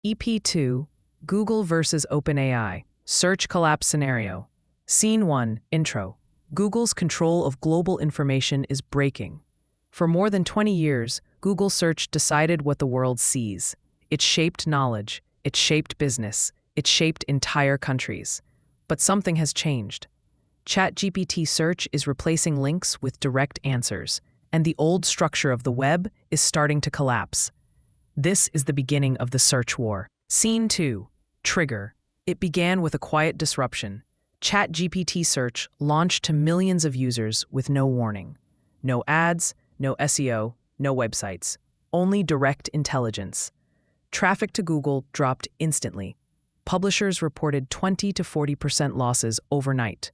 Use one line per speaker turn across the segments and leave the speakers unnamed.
EP2, Google versus OpenAI, Search Collapse Scenario. Scene 1, Intro. Google's control of global information is breaking. For more than 20 years, Google Search decided what the world sees. It shaped knowledge, it shaped business, it shaped entire countries. But something has changed. ChatGPT Search is replacing links with direct answers, and the old structure of the web is starting to collapse. This is the beginning of the search war. Scene 2, Trigger. It began with a quiet disruption. ChatGPT Search launched to millions of users with no warning. No ads, no SEO, no websites. Only direct intelligence. Traffic to Google dropped instantly. Publishers reported 20 to 40% losses overnight.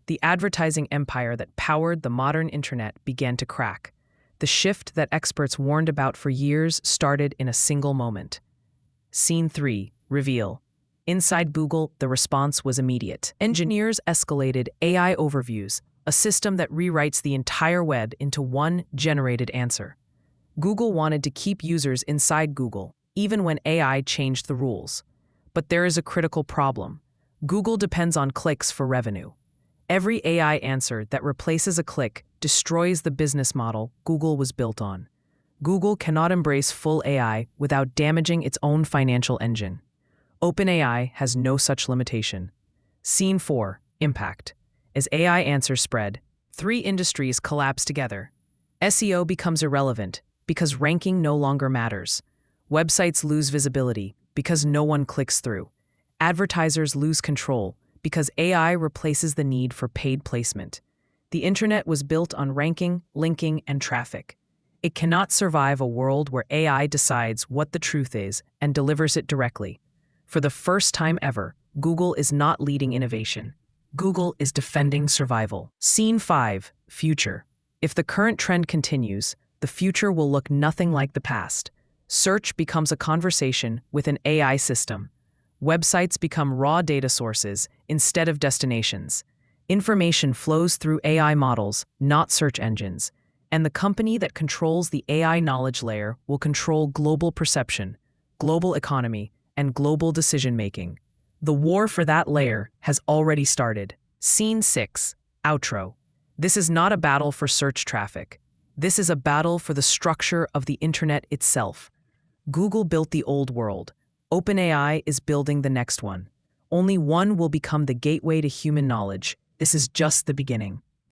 The advertising empire that powered the modern internet began to crack. The shift that experts warned about for years started in a single moment. Scene 3, Reveal. Inside Google, the response was immediate. Engineers escalated AI overviews, a system that rewrites the entire web into one generated answer. Google wanted to keep users inside Google, even when AI changed the rules. But there is a critical problem. Google depends on clicks for revenue. Every AI answer that replaces a click destroys the business model Google was built on. Google cannot embrace full AI without damaging its own financial engine. OpenAI has no such limitation. Scene 4, Impact. As AI answers spread, 3 industries collapse together. SEO becomes irrelevant because ranking no longer matters. Websites lose visibility because no one clicks through. Advertisers lose control because AI replaces the need for paid placement. The internet was built on ranking, linking, and traffic. It cannot survive a world where AI decides what the truth is and delivers it directly. For the first time ever, Google is not leading innovation. Google is defending survival. Scene 5, Future. If the current trend continues, the future will look nothing like the past. Search becomes a conversation with an AI system. Websites become raw data sources instead of destinations. Information flows through AI models, not search engines. And the company that controls the AI knowledge layer will control global perception, global economy, and global decision-making. The war for that layer has already started. Scene 6, Outro. This is not a battle for search traffic. This is a battle for the structure of the internet itself. Google built the old world. OpenAI is building the next one. Only one will become the gateway to human knowledge. This is just the beginning.